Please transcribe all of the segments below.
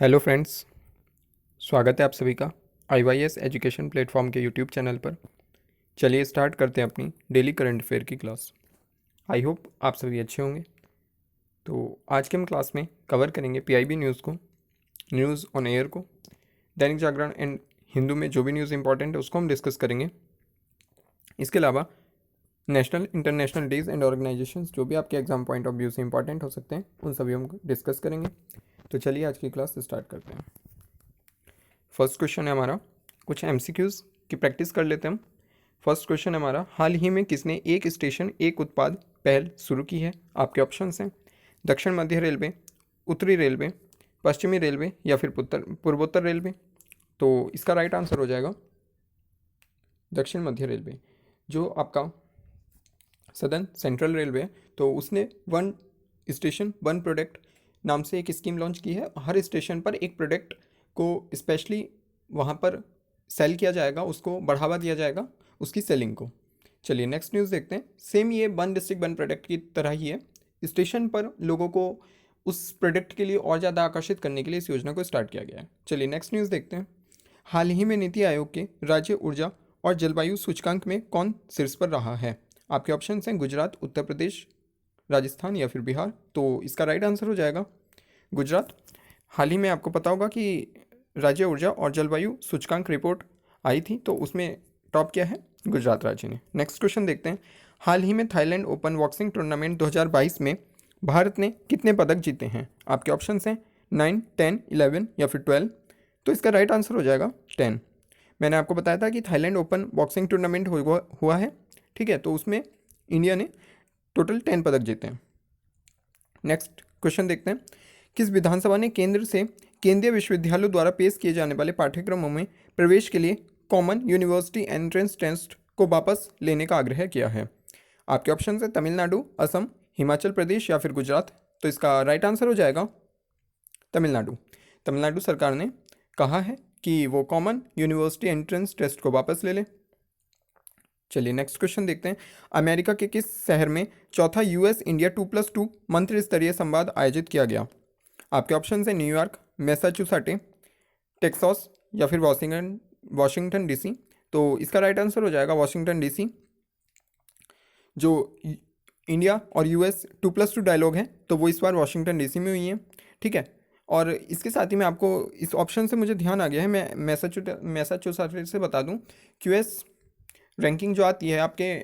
Hello friends, स्वागत है आप सभी का IYS एजुकेशन प्लेटफॉर्म के यूट्यूब चैनल पर। चलिए स्टार्ट करते हैं अपनी डेली करंट अफेयर की क्लास। आई होप आप सभी अच्छे होंगे। तो आज के हम क्लास में कवर करेंगे PIB न्यूज़ को, न्यूज़ ऑन एयर को, दैनिक जागरण एंड हिंदू में जो भी न्यूज़ इंपॉर्टेंट है उसको हम डिस्कस करेंगे। इसके अलावा national international days and organisations जो भी आपके एग्जाम पॉइंट ऑफ व्यू से इंपॉर्टेंट हो सकते हैं उन सभी हम डिस्कस करेंगे। तो चलिए आज की क्लास स्टार्ट करते हैं। फर्स्ट क्वेश्चन है हमारा, कुछ MCQs की प्रैक्टिस कर लेते हैं हम। फर्स्ट क्वेश्चन है हमारा, हाल ही में किसने एक स्टेशन एक उत्पाद पहल शुरू की है? आपके ऑप्शंस हैं दक्षिण मध्य रेलवे, उत्तरी रेलवे, पश्चिमी रेलवे या फिर पूर्वोत्तर रेलवे। तो इसका राइट आंसर हो जाएगा दक्षिण मध्य रेलवे। जो आपका सदर्न सेंट्रल रेलवे है तो उसने वन स्टेशन वन प्रोडक्ट नाम से एक स्कीम लॉन्च की है। हर स्टेशन पर एक प्रोडक्ट को स्पेशली वहाँ पर सेल किया जाएगा, उसको बढ़ावा दिया जाएगा उसकी सेलिंग को। चलिए नेक्स्ट न्यूज़ देखते हैं। सेम ये वन डिस्ट्रिक्ट वन प्रोडक्ट की तरह ही है। स्टेशन पर लोगों को उस प्रोडक्ट के लिए और ज़्यादा आकर्षित करने के लिए इस योजना को स्टार्ट किया गया है। चलिए नेक्स्ट न्यूज़ देखते हैं। हाल ही में नीति आयोग के राज्य ऊर्जा और जलवायु सूचकांक में कौन शीर्ष पर रहा है? आपके ऑप्शन हैं गुजरात, उत्तर प्रदेश, राजस्थान या फिर बिहार। तो इसका राइट आंसर हो जाएगा गुजरात। हाल ही में आपको पता होगा कि राज्य ऊर्जा और जलवायु सूचकांक रिपोर्ट आई थी तो उसमें टॉप किया है गुजरात राज्य ने। नेक्स्ट क्वेश्चन देखते हैं। हाल ही में थाईलैंड ओपन बॉक्सिंग टूर्नामेंट 2022 में भारत ने कितने पदक जीते हैं? आपके ऑप्शन हैं 9, 10, 11 या फिर 12। तो इसका राइट आंसर हो जाएगा 10। मैंने आपको बताया था कि थाईलैंड ओपन बॉक्सिंग टूर्नामेंट हुआ है, ठीक है, तो उसमें इंडिया ने टोटल 10 पदक जीते हैं। नेक्स्ट क्वेश्चन देखते हैं। किस विधानसभा ने केंद्र से केंद्रीय विश्वविद्यालयों द्वारा पेश किए जाने वाले पाठ्यक्रमों में प्रवेश के लिए कॉमन यूनिवर्सिटी एंट्रेंस टेस्ट को वापस लेने का आग्रह किया है? आपके ऑप्शन है तमिलनाडु, असम, हिमाचल प्रदेश या फिर गुजरात। तो इसका राइट आंसर हो जाएगा तमिलनाडु। तमिलनाडु सरकार ने कहा है कि वो कॉमन यूनिवर्सिटी एंट्रेंस टेस्ट को वापस ले लें। चलिए नेक्स्ट क्वेश्चन देखते हैं। अमेरिका के किस शहर में चौथा US इंडिया 2+2 मंत्री स्तरीय संवाद आयोजित किया गया? आपके ऑप्शन हैं न्यूयॉर्क, मैसाचुसेट्स, टेक्सास या फिर वाशिंगटन DC। तो इसका राइट आंसर हो जाएगा वाशिंगटन DC। जो इंडिया और US 2+2 डायलॉग है तो वो इस बार वाशिंगटन DC में हुई है, ठीक है। और इसके साथ ही मैं आपको इस ऑप्शन से मुझे ध्यान आ गया है, मैं मैसाचुसेट्स से बता दूं। QS रैंकिंग जो आती है आपके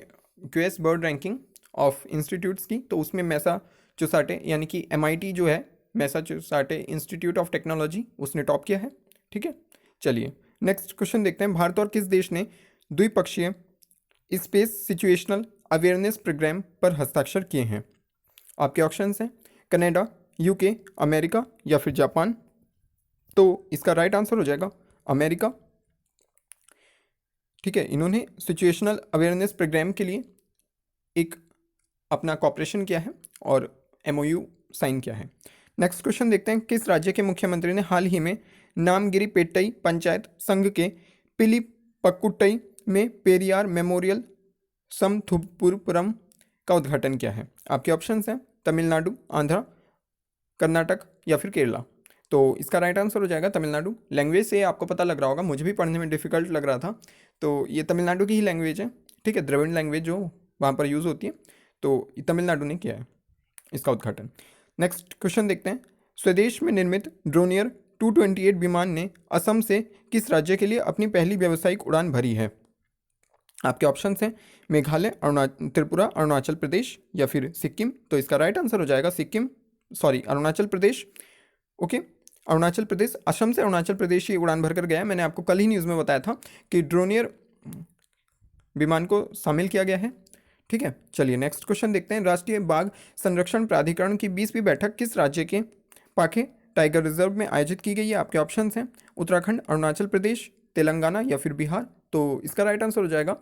QS world ranking of institutes की, तो उसमें मैसाचुसेट्स यानी कि MIT जो है, मैसाचुसेट्स इंस्टीट्यूट ऑफ टेक्नोलॉजी, उसने टॉप किया है, ठीक है। चलिए नेक्स्ट क्वेश्चन देखते हैं। भारत और किस देश ने द्विपक्षीय स्पेस सिचुएशनल अवेयरनेस प्रोग्राम पर हस्ताक्षर किए हैं? आपके ऑप्शंस हैं कनाडा, UK, अमेरिका या फिर जापान। तो इसका राइट आंसर हो जाएगा अमेरिका, ठीक है। इन्होंने सिचुएशनल अवेयरनेस प्रोग्राम के लिए एक अपना कॉपरेशन किया है और MOU साइन किया है। नेक्स्ट क्वेश्चन देखते हैं। किस राज्य के मुख्यमंत्री ने हाल ही में नामगिरीपेट्टई पंचायत संघ के पिलीपक्कुट्टई में पेरियार मेमोरियल समथुपुरम का उद्घाटन किया है? आपके ऑप्शंस हैं तमिलनाडु, आंध्र, कर्नाटक या फिर केरला। तो इसका राइट आंसर हो जाएगा तमिलनाडु। लैंग्वेज से आपको पता लग रहा होगा, मुझे भी पढ़ने में डिफिकल्ट लग रहा था। तो ये तमिलनाडु की ही लैंग्वेज है, ठीक है, द्रविड़ लैंग्वेज जो वहाँ पर यूज़ होती है। तो तमिलनाडु ने किया है इसका उद्घाटन। नेक्स्ट क्वेश्चन देखते हैं। स्वदेश में निर्मित ड्रोनियर 228 विमान ने असम से किस राज्य के लिए अपनी पहली व्यावसायिक उड़ान भरी है? आपके ऑप्शन हैं मेघालय, त्रिपुरा, अरुणाचल प्रदेश या फिर सिक्किम। तो इसका राइट आंसर हो जाएगा अरुणाचल प्रदेश। ओके, अरुणाचल प्रदेश, असम से अरुणाचल प्रदेश ही उड़ान भरकर गया है। मैंने आपको कल ही न्यूज़ में बताया था कि ड्रोनियर विमान को शामिल किया गया है, ठीक है। चलिए नेक्स्ट क्वेश्चन देखते हैं। राष्ट्रीय बाघ संरक्षण प्राधिकरण की 20वीं बैठक किस राज्य के पाखे टाइगर रिजर्व में आयोजित की गई है? आपके ऑप्शन हैं उत्तराखंड, अरुणाचल प्रदेश, तेलंगाना या फिर बिहार। तो इसका राइट आंसर हो जाएगा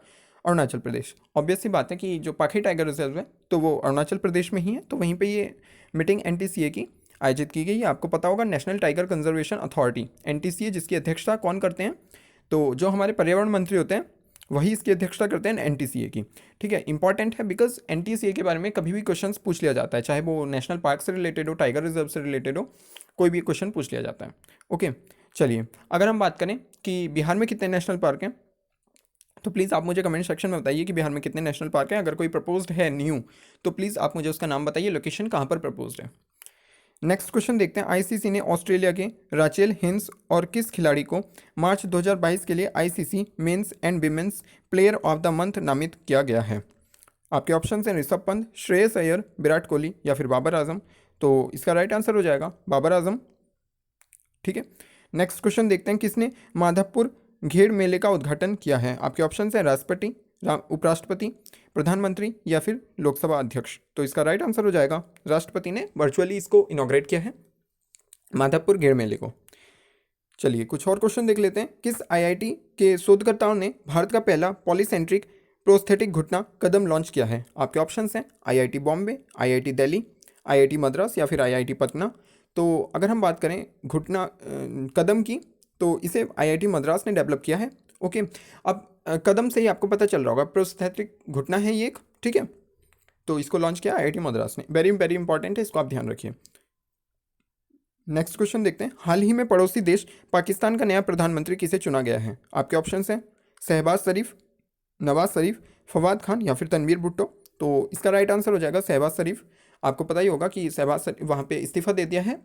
अरुणाचल प्रदेश। ऑब्वियस सी बात है कि जो पाखे टाइगर रिजर्व है तो वो अरुणाचल प्रदेश में ही है, तो वहीं पे ये मीटिंग NTCA की आयोजित की गई है। आपको पता होगा national tiger conservation authority NTCA, जिसकी अध्यक्षता कौन करते हैं? तो जो हमारे पर्यावरण मंत्री होते हैं वही इसकी अध्यक्षता करते हैं NTCA की, ठीक है। इंपॉर्टेंट है बिकॉज NTCA के बारे में कभी भी क्वेश्चंस पूछ लिया जाता है, चाहे वो नेशनल पार्क से रिलेटेड हो, टाइगर रिजर्व से रिलेटेड हो, कोई भी क्वेश्चन पूछ लिया जाता है। ओके, चलिए अगर हम बात करें कि बिहार में कितने नेशनल पार्क हैं, तो प्लीज़ आप मुझे कमेंट सेक्शन में बताइए कि बिहार में कितने नेशनल पार्क हैं। अगर कोई प्रपोज्ड है न्यू, तो प्लीज़ आप मुझे उसका नाम बताइए, लोकेशन कहाँ पर प्रपोज्ड है। नेक्स्ट क्वेश्चन देखते हैं। आईसीसी ने ऑस्ट्रेलिया के राचेल हिंस और किस खिलाड़ी को मार्च 2022 के लिए ICC men's and women's player of the month नामित किया गया है? आपके ऑप्शन हैं ऋषभ पंत, श्रेयस अय्यर, विराट कोहली या फिर बाबर आजम। तो इसका राइट आंसर हो जाएगा बाबर आजम। ठीक है, नेक्स्ट क्वेश्चन देखते हैं। किसने माधवपुर घेर मेले का उद्घाटन किया है? आपके ऑप्शन हैं राष्ट्रपति, उपराष्ट्रपति, प्रधानमंत्री या फिर लोकसभा अध्यक्ष। तो इसका राइट आंसर हो जाएगा राष्ट्रपति ने वर्चुअली इसको इनॉग्रेट किया है, माधवपुर घेर मेले को। चलिए कुछ और क्वेश्चन देख लेते हैं। किस आईआईटी के शोधकर्ताओं ने भारत का पहला पॉलीसेंट्रिक प्रोस्थेटिक घुटना कदम लॉन्च किया है? आपके ऑप्शंस हैं IIT Bombay, IIT Delhi, IIT Madras या फिर आईआईटी पटना। तो अगर हम बात करें घुटना कदम की, तो इसे आईआईटी मद्रास ने डेवलप किया है। ओके, अब कदम से ही आपको पता चल रहा होगा प्रोस्थेटिक घुटना है ये एक। ठीक है, तो इसको लॉन्च किया आईआईटी मद्रास ने। वेरी वेरी इंपॉर्टेंट है, इसको आप ध्यान रखिए। नेक्स्ट क्वेश्चन देखते हैं। हाल ही में पड़ोसी देश पाकिस्तान का नया प्रधानमंत्री किसे चुना गया है? आपके ऑप्शन हैं शहबाज शरीफ, नवाज शरीफ, फवाद खान या फिर तनवीर भुट्टो। तो इसका राइट आंसर हो जाएगा शहबाज शरीफ। आपको पता ही होगा कि शहबाज शरीफ वहाँ पे इस्तीफा दे दिया है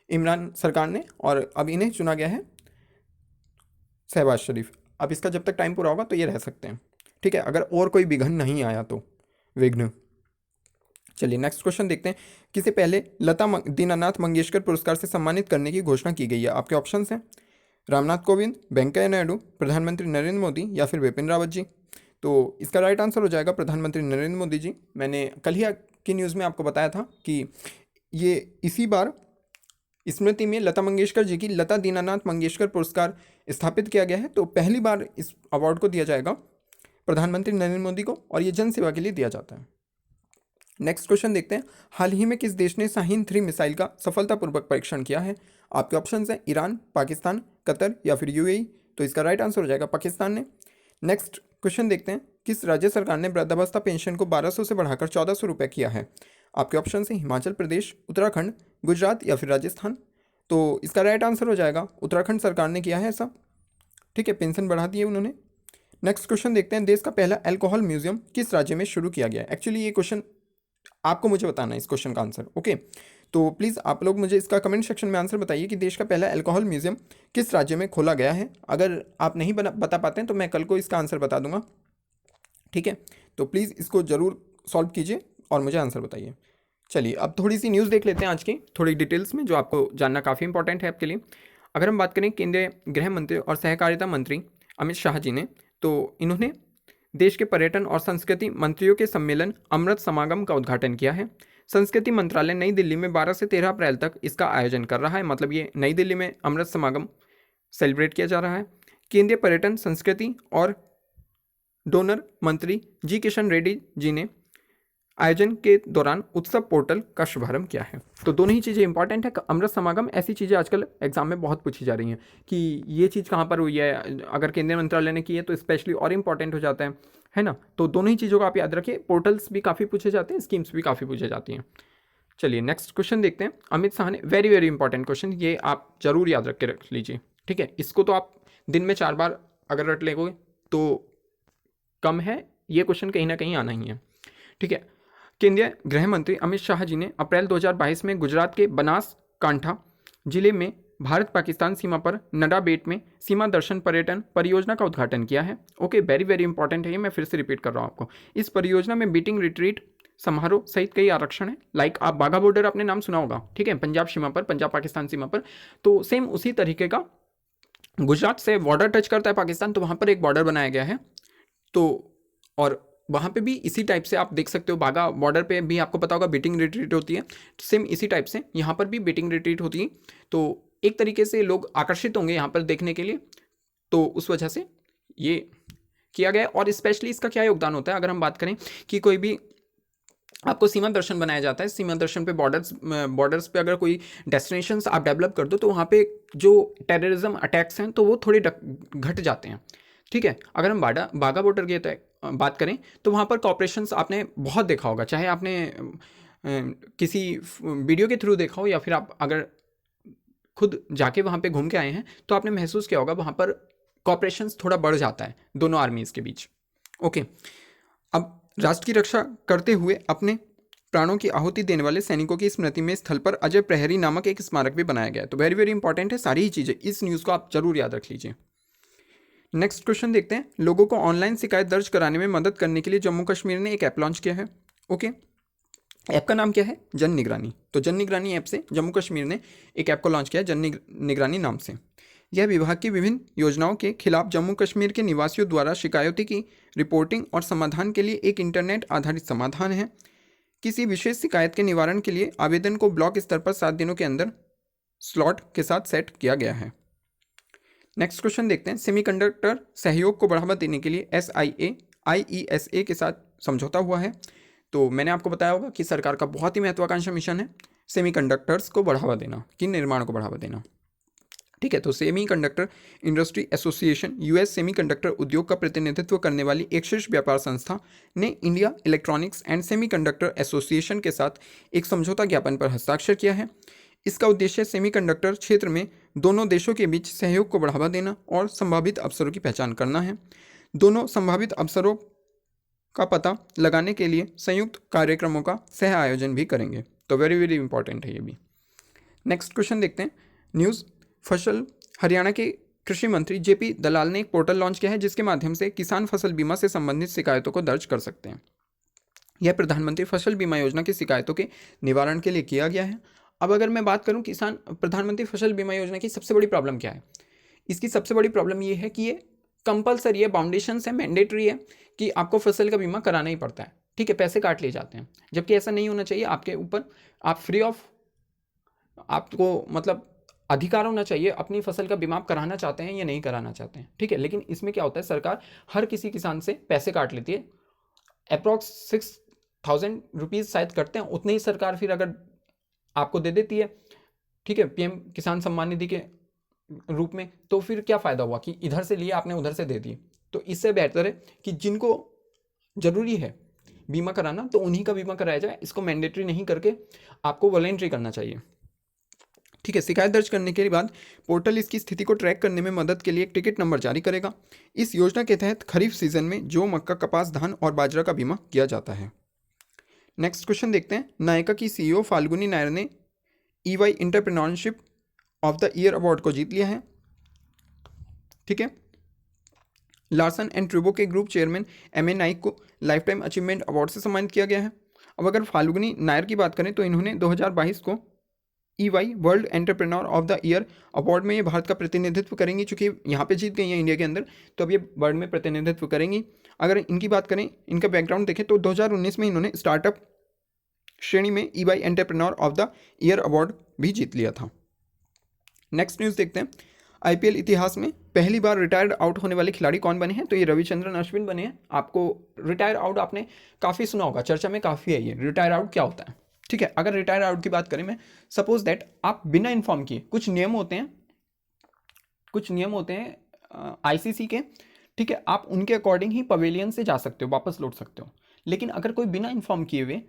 इमरान सरकार ने, और अब इन्हें चुना गया है शहबाज शरीफ। अब इसका जब तक टाइम पूरा होगा तो ये रह सकते हैं। ठीक है, अगर और कोई विघ्न नहीं आया तो, विघ्न। चलिए नेक्स्ट क्वेश्चन देखते हैं। किसे पहले लता दीनानाथ मंगेशकर पुरस्कार से सम्मानित करने की घोषणा की गई है? आपके ऑप्शंस हैं रामनाथ कोविंद, वेंकैया नायडू, प्रधानमंत्री नरेंद्र मोदी या फिर विपिन रावत जी। तो इसका राइट आंसर हो जाएगा प्रधानमंत्री नरेंद्र मोदी जी। मैंने कल ही की न्यूज़ में आपको बताया था कि ये इसी बार स्मृति में लता मंगेशकर जी की लता दीनानाथ मंगेशकर पुरस्कार स्थापित किया गया है। तो पहली बार इस अवार्ड को दिया जाएगा प्रधानमंत्री नरेंद्र मोदी को, और ये जन सेवा के लिए दिया जाता है। नेक्स्ट क्वेश्चन देखते हैं। हाल ही में किस देश ने शाहीन 3 मिसाइल का सफलतापूर्वक परीक्षण किया है? आपके ऑप्शन हैं ईरान, पाकिस्तान, कतर या फिर यूएई। तो इसका राइट आंसर हो जाएगा पाकिस्तान ने। नेक्स्ट क्वेश्चन देखते हैं। किस राज्य सरकार ने वृद्धावस्था पेंशन को 1200 से बढ़ाकर 1400 रुपये किया है? आपके ऑप्शन हैं हिमाचल प्रदेश, उत्तराखंड, गुजरात या फिर राजस्थान। तो इसका राइट आंसर हो जाएगा उत्तराखंड सरकार ने किया है ऐसा। ठीक है, पेंशन बढ़ा दी है उन्होंने। नेक्स्ट क्वेश्चन देखते हैं। देश का पहला अल्कोहल म्यूजियम किस राज्य में शुरू किया गया है? एक्चुअली ये क्वेश्चन आपको मुझे बताना है इस क्वेश्चन का आंसर। ओके, तो प्लीज़ आप लोग मुझे इसका कमेंट सेक्शन में आंसर बताइए कि देश का पहला अल्कोहल म्यूजियम किस राज्य में खोला गया है। अगर आप नहीं बता पाते हैं तो मैं कल को इसका आंसर बता दूंगा। ठीक है, तो प्लीज़ इसको ज़रूर सॉल्व कीजिए और मुझे आंसर बताइए। चलिए अब थोड़ी सी न्यूज़ देख लेते हैं आज की, थोड़ी डिटेल्स में, जो आपको जानना काफ़ी इंपॉर्टेंट है आपके लिए। अगर हम बात करें केंद्रीय गृह मंत्री और सहकारिता मंत्री अमित शाह जी ने, तो इन्होंने देश के पर्यटन और संस्कृति मंत्रियों के सम्मेलन अमृत समागम का उद्घाटन किया है। संस्कृति मंत्रालय नई दिल्ली में 12 से 13 अप्रैल तक इसका आयोजन कर रहा है। मतलब ये नई दिल्ली में अमृत समागम सेलिब्रेट किया जा रहा है। केंद्रीय पर्यटन, संस्कृति और डोनर मंत्री जी किशन रेड्डी जी ने आयोजन के दौरान उत्सव पोर्टल का शुभारंभ किया है। तो दोनों ही चीज़ें इंपॉर्टेंट है। अमृत समागम, ऐसी चीज़ें आजकल एग्जाम में बहुत पूछी जा रही हैं कि ये चीज़ कहाँ पर हुई है। अगर केंद्रीय मंत्रालय ने की है तो स्पेशली और इंपॉर्टेंट हो जाता है ना। तो दोनों ही चीज़ों को आप याद रखिए। पोर्टल्स भी काफ़ी पूछे जाते हैं, स्कीम्स भी काफ़ी पूछे जाती हैं। चलिए नेक्स्ट क्वेश्चन देखते हैं। अमित शाह ने, वेरी वेरी इंपॉर्टेंट क्वेश्चन, ये आप जरूर याद रख के रख लीजिए। ठीक है, इसको तो आप दिन में 4 बार अगर रट लेंगे तो कम है, ये क्वेश्चन कहीं ना कहीं आना ही है। ठीक है, केंद्रीय गृह मंत्री अमित शाह जी ने अप्रैल 2022 में गुजरात के बनासकांठा जिले में भारत पाकिस्तान सीमा पर नडा बेट में सीमा दर्शन पर्यटन परियोजना का उद्घाटन किया है। ओके, वेरी वेरी इंपॉर्टेंट है ये, मैं फिर से रिपीट कर रहा हूँ आपको। इस परियोजना में बीटिंग रिट्रीट समारोह सहित कई आरक्षण है। लाइक आप बाघा बॉर्डर आपने नाम सुना होगा, ठीक है, पंजाब सीमा पर, पंजाब पाकिस्तान सीमा पर, तो सेम उसी तरीके का गुजरात से बॉर्डर टच करता है पाकिस्तान, तो वहाँ पर एक बॉर्डर बनाया गया है। तो और वहाँ पे भी इसी टाइप से आप देख सकते हो, बाघा बॉर्डर पे भी आपको पता होगा बीटिंग रिट्रीट होती है, सेम इसी टाइप से यहाँ पर भी बीटिंग रिट्रीट होती है। तो एक तरीके से लोग आकर्षित होंगे यहाँ पर देखने के लिए, तो उस वजह से ये किया गया। और स्पेशली इसका क्या योगदान होता है, अगर हम बात करें कि कोई भी आपको सीमा दर्शन बनाया जाता है, सीमा दर्शन पे बॉर्डर्स पे अगर कोई डेस्टिनेशंस आप डेवलप कर दो तो वहाँ पे जो टेररिज्म अटैक्स हैं तो वो थोड़े घट जाते हैं। ठीक है, अगर हम बाघा बॉर्डर की बात करें तो वहाँ पर कॉपरेशंस आपने बहुत देखा होगा, चाहे आपने किसी वीडियो के थ्रू देखा हो या फिर आप अगर खुद जाके वहाँ पे घूम के आए हैं तो आपने महसूस किया होगा वहाँ पर कॉपरेशन थोड़ा बढ़ जाता है दोनों आर्मीज़ के बीच। ओके, अब राष्ट्र की रक्षा करते हुए अपने प्राणों की आहुति देने वाले सैनिकों की स्मृति में स्थल पर अजय प्रहरी नामक एक स्मारक भी बनाया गया है। तो वेरी वेरी इंपॉर्टेंट है सारी ही चीज़ें, इस न्यूज़ को आप जरूर याद रख लीजिए। नेक्स्ट क्वेश्चन देखते हैं, लोगों को ऑनलाइन शिकायत दर्ज कराने में मदद करने के लिए जम्मू कश्मीर ने एक ऐप लॉन्च किया है। ओके, ऐप का नाम क्या है? जन निगरानी। तो जन निगरानी ऐप से जम्मू कश्मीर ने एक ऐप को लॉन्च किया है जन निगरानी नाम से। यह विभाग की विभिन्न योजनाओं के खिलाफ जम्मू कश्मीर के निवासियों द्वारा शिकायतों की रिपोर्टिंग और समाधान के लिए एक इंटरनेट आधारित समाधान है। किसी विशेष शिकायत के निवारण के लिए आवेदन को ब्लॉक स्तर पर 7 दिनों के अंदर स्लॉट के साथ सेट किया गया है। नेक्स्ट क्वेश्चन देखते हैं, सेमीकंडक्टर सहयोग को बढ़ावा देने के लिए SIA IESA के साथ समझौता हुआ है। तो मैंने आपको बताया होगा कि सरकार का बहुत ही महत्वाकांक्षी मिशन है सेमीकंडक्टर्स को बढ़ावा देना, कि निर्माण को बढ़ावा देना। ठीक है, तो semiconductor industry association US semiconductor उद्योग का प्रतिनिधित्व करने वाली एक शीर्ष व्यापार संस्था ने India electronics and semiconductor association के साथ एक समझौता ज्ञापन पर हस्ताक्षर किया है। इसका उद्देश्य सेमीकंडक्टर क्षेत्र में दोनों देशों के बीच सहयोग को बढ़ावा देना और संभावित अवसरों की पहचान करना है। दोनों संभावित अवसरों का पता लगाने के लिए संयुक्त कार्यक्रमों का सह आयोजन भी करेंगे। तो वेरी वेरी इंपॉर्टेंट है ये भी। नेक्स्ट क्वेश्चन देखते हैं, न्यूज़ फसल हरियाणा के कृषि मंत्री JP दलाल ने एक पोर्टल लॉन्च किया है जिसके माध्यम से किसान फसल बीमा से संबंधित शिकायतों को दर्ज कर सकते हैं। यह प्रधानमंत्री फसल बीमा योजना की शिकायतों के निवारण के लिए किया गया है। अब अगर मैं बात करूं प्रधानमंत्री फसल बीमा योजना की सबसे बड़ी प्रॉब्लम क्या है? इसकी सबसे बड़ी प्रॉब्लम ये है कि ये कंपलसरी है, बाउंडेशन है, मैंडेटरी है कि आपको फसल का बीमा कराना ही पड़ता है। ठीक है, पैसे काट लिए जाते हैं, जबकि ऐसा नहीं होना चाहिए। आपके ऊपर आप फ्री ऑफ, आपको मतलब अधिकार होना चाहिए अपनी फसल का बीमा आप कराना चाहते हैं या नहीं कराना चाहते हैं। ठीक है, लेकिन इसमें क्या होता है, सरकार हर किसी किसान से पैसे काट लेती है। अप्रॉक्स 6,000 रुपीज़ शायद करते हैं, उतने ही सरकार फिर अगर आपको दे देती है, ठीक है, PM किसान सम्मान निधि के रूप में, तो फिर क्या फ़ायदा हुआ कि इधर से लिए आपने उधर से दे दिए। तो इससे बेहतर है कि जिनको ज़रूरी है बीमा कराना तो उन्हीं का बीमा कराया जाए, इसको मैंडेटरी नहीं करके आपको वॉलेंट्री करना चाहिए। ठीक है, शिकायत दर्ज करने के बाद पोर्टल इसकी स्थिति को ट्रैक करने में मदद के लिए एक टिकट नंबर जारी करेगा। इस योजना के तहत खरीफ सीजन में जौ, मक्का, कपास, धान और बाजरा का बीमा किया जाता है। नेक्स्ट क्वेश्चन देखते हैं, नायका की CEO फाल्गुनी नायर ने EY entrepreneurship of the year award को जीत लिया है। ठीक है, लार्सन एंड ट्रूबो के ग्रुप चेयरमैन MA नाइक को लाइफ टाइम अचीवमेंट अवार्ड से सम्मानित किया गया है। अब अगर फाल्गुनी नायर की बात करें तो इन्होंने 2022 को EY world entrepreneur of the year award में ये भारत का प्रतिनिधित्व करेंगी, चूँकि यहाँ पे जीत गई हैं इंडिया के अंदर, तो अब ये वर्ल्ड में प्रतिनिधित्व करेंगी। अगर इनकी बात करें, इनका बैकग्राउंड देखें तो 2019 में इन्होंने स्टार्टअप श्रेणी में EY entrepreneur of the year award भी जीत लिया था। नेक्स्ट न्यूज़ देखते हैं, IPL इतिहास में पहली बार रिटायर्ड आउट होने वाले खिलाड़ी कौन बने हैं? तो ये रविचंद्रन अश्विन बने हैं। आपको रिटायर आउट आपने काफ़ी सुना होगा, चर्चा में काफ़ी है ये रिटायर आउट क्या होता है। ठीक है, अगर रिटायर आउट की बात करें, मैं सपोज दैट आप बिना इन्फॉर्म किए, कुछ नियम होते हैं ICC के, ठीक है, आप उनके अकॉर्डिंग ही पवेलियन से जा सकते हो, वापस लौट सकते हो। लेकिन अगर कोई बिना इन्फॉर्म किए हुए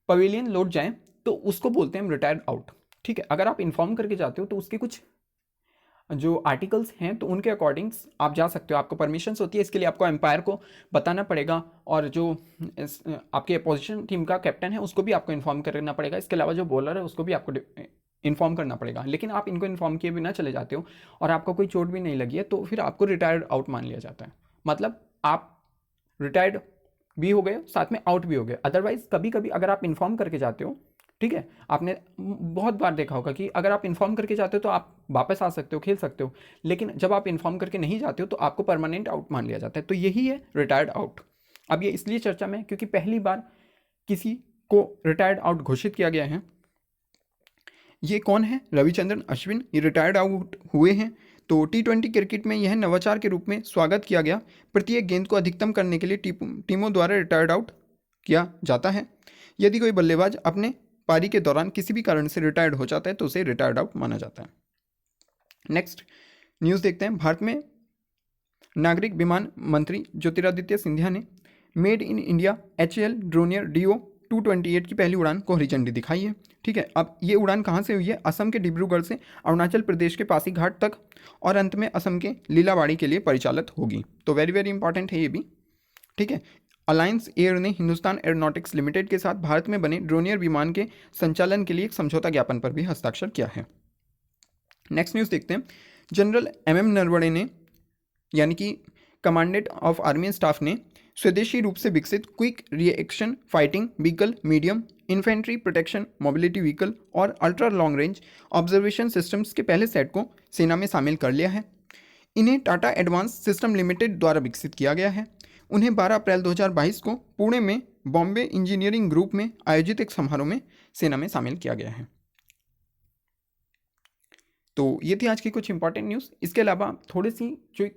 पवेलियन लौट जाए तो उसको बोलते हैं हम रिटायर्ड आउट। ठीक है, अगर आप इन्फॉर्म करके जाते हो तो उसके कुछ जो आर्टिकल्स हैं तो उनके अकॉर्डिंग आप जा सकते हो, आपको परमिशंस होती है। इसके लिए आपको एम्पायर को बताना पड़ेगा और जो आपके अपोजिशन टीम का कैप्टन है उसको भी आपको इन्फॉर्म करना पड़ेगा। इसके अलावा जो बॉलर है उसको भी आपको इन्फॉर्म करना पड़ेगा। लेकिन आप इनको इन्फॉर्म किए बिना चले जाते हो और आपको कोई चोट भी नहीं लगी है तो फिर आपको रिटायर्ड आउट मान लिया जाता है। मतलब आप रिटायर्ड भी हो गए, साथ में आउट भी हो गए। अदरवाइज कभी कभी अगर आप इन्फॉर्म करके जाते हो, ठीक है, आपने बहुत बार देखा होगा कि अगर आप इन्फॉर्म करके जाते हो तो आप वापस आ सकते हो, खेल सकते हो। लेकिन जब आप इन्फॉर्म करके नहीं जाते हो तो आपको परमानेंट आउट मान लिया जाता है। तो यही है रिटायर्ड आउट। अब ये इसलिए चर्चा में क्योंकि पहली बार किसी को रिटायर्ड आउट घोषित किया गया है। ये कौन है? रविचंद्रन अश्विन, ये रिटायर्ड आउट हुए हैं। तो T20 क्रिकेट में यह नवाचार के रूप में स्वागत किया गया। प्रत्येक गेंद को अधिकतम करने के लिए टीमों द्वारा रिटायर्ड आउट किया जाता है। यदि कोई बल्लेबाज अपने पारी के दौरान किसी भी कारण से रिटायर्ड हो जाता है तो उसे रिटायर्ड आउट माना जाता है। नेक्स्ट न्यूज़ देखते हैं, भारत में नागरिक विमान मंत्री ज्योतिरादित्य सिंधिया ने made in India HAL ड्रोनियर DO 228 की पहली उड़ान को हरी झंडी दिखाई है। ठीक है, अब ये उड़ान कहाँ से हुई है? असम के डिब्रूगढ़ से अरुणाचल प्रदेश के पासीघाट तक और अंत में असम के लीलावाड़ी के लिए परिचालित होगी। तो वेरी वेरी इंपॉर्टेंट है ये भी। ठीक है, अलायंस एयर ने हिंदुस्तान एरोनॉटिक्स लिमिटेड के साथ भारत में बने ड्रोनियर विमान के संचालन के लिए एक समझौता ज्ञापन पर भी हस्ताक्षर किया है। नेक्स्ट न्यूज़ देखते हैं। जनरल एम नरवणे ने यानी कि कमांडेंट ऑफ आर्मी स्टाफ ने स्वदेशी रूप से विकसित quick reaction fighting vehicle medium infantry protection mobility vehicle और ultra long range observation systems के पहले सेट को सेना में शामिल कर लिया है। इन्हें टाटा एडवांस सिस्टम लिमिटेड द्वारा विकसित किया गया है। उन्हें 12 अप्रैल 2022 को पुणे में बॉम्बे इंजीनियरिंग ग्रुप में आयोजित एक समारोह में सेना में शामिल किया गया है। तो ये थी आज की कुछ इंपॉर्टेंट न्यूज़। इसके अलावा थोड़ी सी जो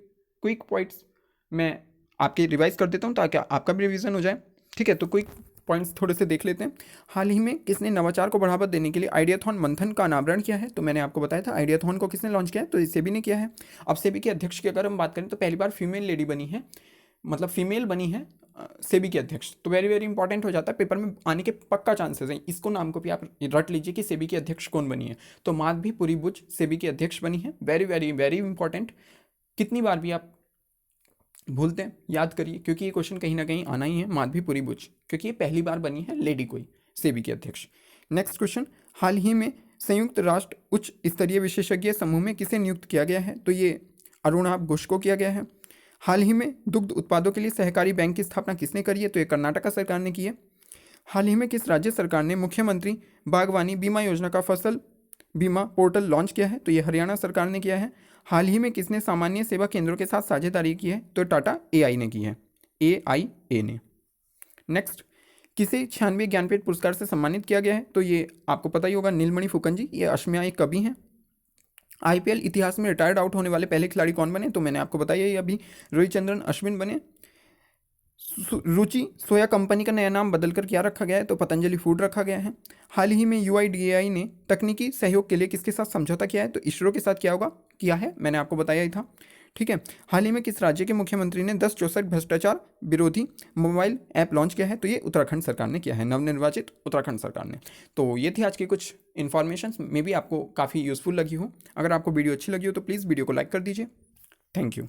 क्विक पॉइंट्स मैं आपके रिवाइज कर देता हूँ ताकि आपका भी रिवीजन हो जाए। ठीक है, तो क्विक पॉइंट्स थोड़े से देख लेते हैं। हाल ही में किसने नवाचार को बढ़ावा देने के लिए आइडियाथॉन मंथन का अनावरण किया है? तो मैंने आपको बताया था आइडियाथॉन को किसने लॉन्च किया है, तो सेबी ने किया है। अब सेबी के अध्यक्ष की अगर हम बात करें तो पहली बार फीमेल लेडी बनी है, मतलब फीमेल बनी है सेबी के अध्यक्ष। तो वेरी वेरी इंपॉर्टेंट हो जाता है, पेपर में आने के पक्का चांसेस हैं। इसको नाम को भी आप रट लीजिए कि सेबी के अध्यक्ष कौन बनी है। तो माधवी बुच सेबी के अध्यक्ष बनी है। वेरी वेरी वेरी इंपॉर्टेंट, कितनी बार भी आप भूलते हैं याद करिए, क्योंकि ये क्वेश्चन कहीं ना कहीं आना ही है। माधवी बुच, क्योंकि ये पहली बार बनी है लेडी कोई सेबी के अध्यक्ष। नेक्स्ट क्वेश्चन, हाल ही में संयुक्त राष्ट्र उच्च स्तरीय विशेषज्ञ समूह में किसे नियुक्त किया गया है? तो ये अरुणाभ घोष को किया गया है। हाल ही में दुग्ध उत्पादों के लिए सहकारी बैंक की स्थापना किसने करी है? तो ये कर्नाटक सरकार ने की है। हाल ही में किस राज्य सरकार ने मुख्यमंत्री बागवानी बीमा योजना का फसल बीमा पोर्टल लॉन्च किया है? तो ये हरियाणा सरकार ने किया है। हाल ही में किसने सामान्य सेवा केंद्रों के साथ साझेदारी की है? तो टाटा AI ने की है, AIA ने। नेक्स्ट, किसे 96 ज्ञानपीठ पुरस्कार से सम्मानित किया गया है? तो ये आपको पता ही होगा, नीलमणि फुकन जी। ये असमियाई कवि हैं। IPL इतिहास में रिटायर्ड आउट होने वाले पहले खिलाड़ी कौन बने? तो मैंने आपको बताया ही अभी, रविचंद्रन अश्विन बने। रुचि सोया कंपनी का नया नाम बदलकर क्या रखा गया है? तो पतंजलि फूड रखा गया है। हाल ही में UIDAI ने तकनीकी सहयोग के लिए किसके साथ समझौता किया है? तो इसरो के साथ किया है, मैंने आपको बताया ही था। ठीक है, हाल ही में किस राज्य के मुख्यमंत्री ने 1064 भ्रष्टाचार विरोधी मोबाइल ऐप लॉन्च किया है? तो ये उत्तराखंड सरकार ने किया है, नवनिर्वाचित उत्तराखंड सरकार ने। तो ये थी आज की कुछ इन्फॉर्मेशन, मे बी आपको काफ़ी यूज़फुल लगी हो। अगर आपको वीडियो अच्छी लगी हो तो प्लीज़ वीडियो को लाइक कर दीजिए। Thank you.